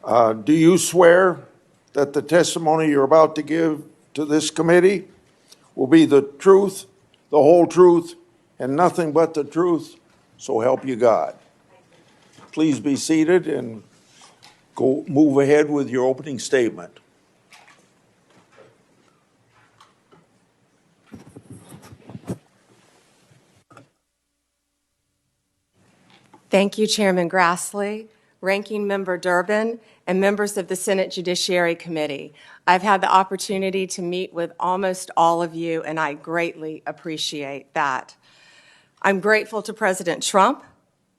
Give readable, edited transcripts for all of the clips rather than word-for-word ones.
Do you swear that the testimony you're about to give to this committee will be the truth, the whole truth, and nothing but the truth? So help you God. Please be seated and move ahead with your opening statement. Thank you, Chairman Grassley, Ranking Member Durbin, and members of the Senate Judiciary Committee. I've had the opportunity to meet with almost all of you, and I greatly appreciate that. I'm grateful to President Trump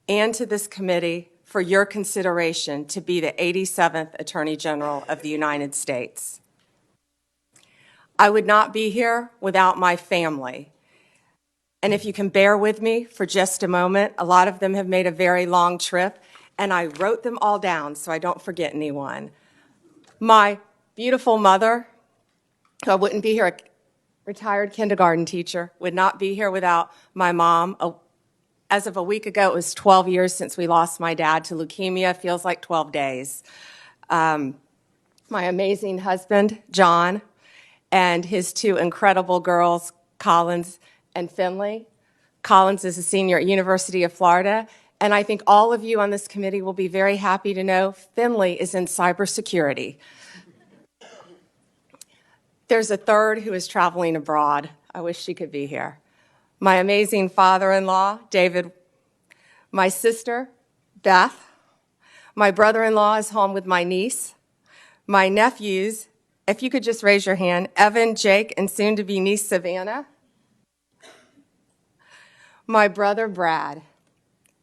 and to this committee for your consideration to be the 87th Attorney General of the United States. I would not be here without my family. And if you can bear with me for just a moment, a lot of them have made a very long trip, and I wrote them all down so I don't forget anyone. My beautiful mother, who I wouldn't be here, a retired kindergarten teacher, would not be here without my mom. As of a week ago, it was 12 years since we lost my dad to leukemia. Feels like 12 days. My amazing husband, John, and his two incredible girls, Collins and Finley. Collins is a senior at University of Florida, and I think all of you on this committee will be very happy to know Finley is in cybersecurity. There's a third who is traveling abroad. I wish she could be here. My amazing father-in-law, David, my sister, Beth, my brother-in-law is home with my niece, my nephews, if you could just raise your hand, Evan, Jake, and soon-to-be niece, Savannah. My brother, Brad,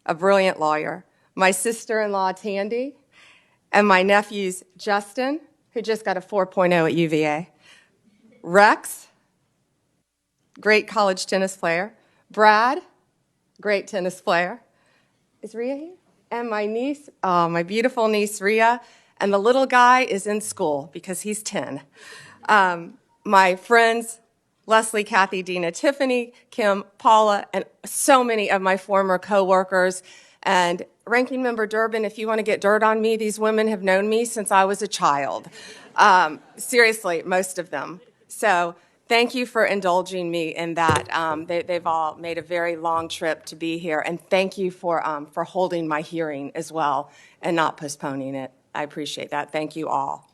a brilliant lawyer, my sister-in-law, Tandy, and my nephews, Justin, who just got a 4.0 at UVA, Rex, great college tennis player, Brad, great tennis player. Is Rhea here? And my niece, my beautiful niece, Rhea, and the little guy is in school because he's 10. My friends, Leslie, Kathy, Dina, Tiffany, Kim, Paula, and so many of my former coworkers. And Ranking Member Durbin, if you want to get dirt on me, these women have known me since I was a child. Seriously, most of them. So thank you for indulging me in that. They've all made a very long trip to be here. And thank you for holding my hearing as well and not postponing it. I appreciate that. Thank you all.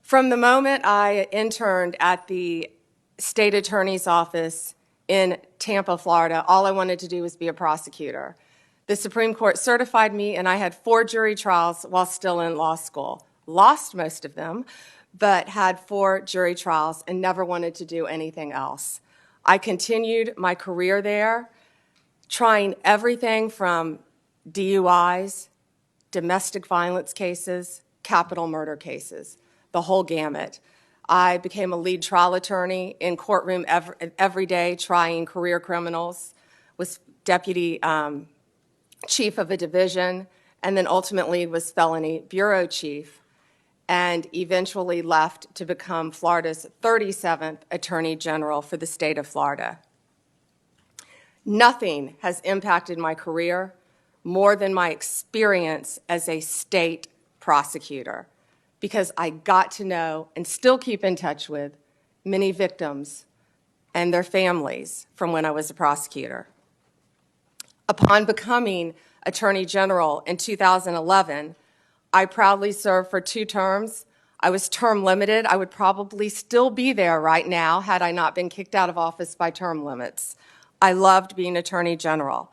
From the moment I interned at the state attorney's office in Tampa, Florida, all I wanted to do was be a prosecutor. The Supreme Court certified me, and I had 4 jury trials while still in law school. Lost most of them, but had 4 jury trials and never wanted to do anything else. I continued my career there, trying everything from DUIs, domestic violence cases, capital murder cases, the whole gamut. I became a lead trial attorney in courtroom every day, trying career criminals, was deputy chief of a division, and then ultimately was felony bureau chief, and eventually left to become Florida's 37th Attorney General for the state of Florida. Nothing has impacted my career more than my experience as a state prosecutor, because I got to know and still keep in touch with many victims and their families from when I was a prosecutor. Upon becoming Attorney General in 2011, I proudly served for 2 terms. I was term limited. I would probably still be there right now had I not been kicked out of office by term limits. I loved being Attorney General.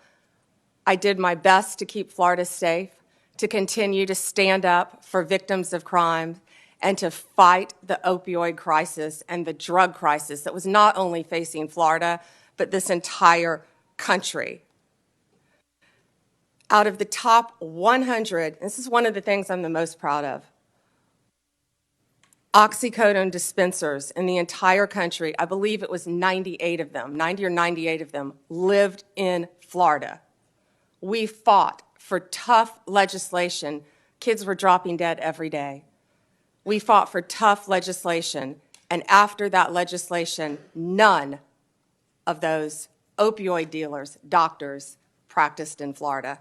I did my best to keep Florida safe, to continue to stand up for victims of crime, and to fight the opioid crisis and the drug crisis that was not only facing Florida, but this entire country. Out of the top 100, this is one of the things I'm the most proud of, oxycodone dispensers in the entire country, I believe it was 98 of them, 90 or 98 of them, lived in Florida. We fought for tough legislation. Kids were dropping dead every day. We fought for tough legislation, and after that legislation, none of those opioid dealers, doctors, practiced in Florida.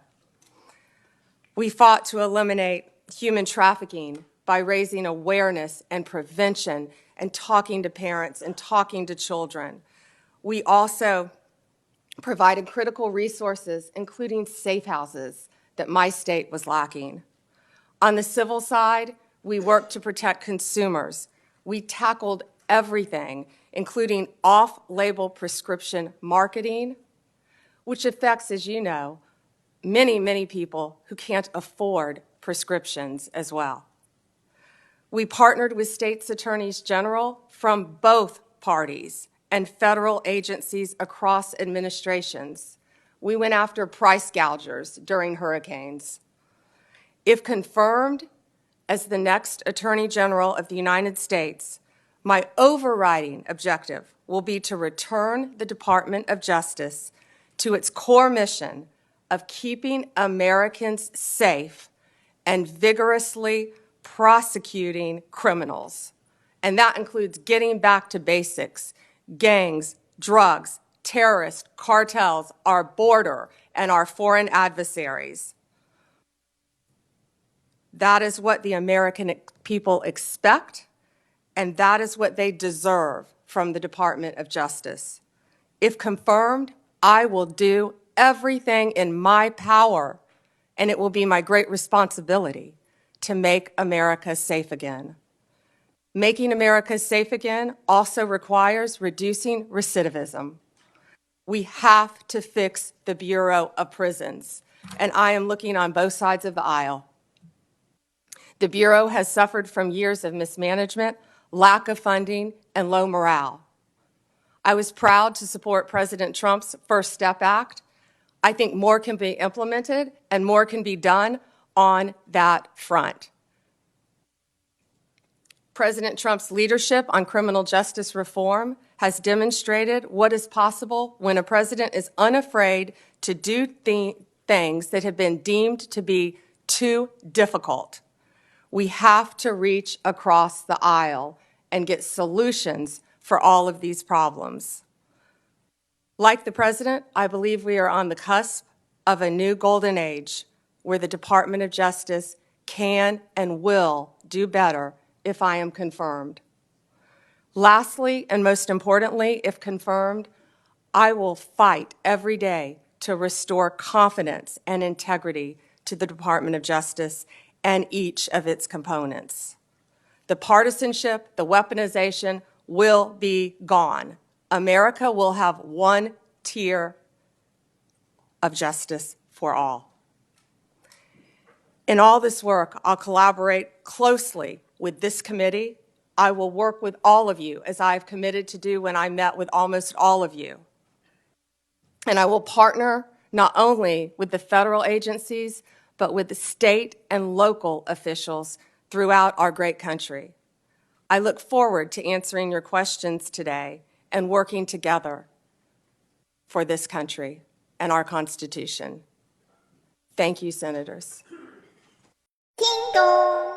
We fought to eliminate human trafficking by raising awareness and prevention and talking to parents and talking to children. We also provided critical resources, including safe houses, that my state was lacking. On the civil side, we worked to protect consumers. We tackled everything, including off-label prescription marketing, which affects, as you know, many, many people who can't afford prescriptions as well. We partnered with states' attorneys general from both parties and federal agencies across administrations. We went after price gougers during hurricanes. If confirmed as the next Attorney General of the United States, my overriding objective will be to return the Department of Justice to its core mission of keeping Americans safe and vigorously prosecuting criminals. And that includes getting back to basics: gangs, drugs, terrorists, cartels, our border, and our foreign adversaries. That is what the American people expect, and that is what they deserve from the Department of Justice. If confirmed, I will do everything in my power, and it will be my great responsibility to make America safe again. Making America safe again also requires reducing recidivism. We have to fix the Bureau of Prisons, and I am looking on both sides of the aisle. The Bureau has suffered from years of mismanagement, lack of funding, and low morale. I was proud to support President Trump's First Step Act. I think more can be implemented and more can be done on that front. President Trump's leadership on criminal justice reform has demonstrated what is possible when a president is unafraid to do things that have been deemed to be too difficult. We have to reach across the aisle and get solutions for all of these problems. Like the president, I believe we are on the cusp of a new golden age where the Department of Justice can and will do better if I am confirmed. Lastly, and most importantly, if confirmed, I will fight every day to restore confidence and integrity to the Department of Justice and each of its components. The partisanship, the weaponization will be gone. America will have one tier of justice for all. In all this work, I'll collaborate closely with this committee. I will work with all of you, as I've committed to do when I met with almost all of you. And I will partner not only with the federal agencies, but with the state and local officials throughout our great country. I look forward to answering your questions today and working together for this country and our Constitution. Thank you, Senators. Ding dong.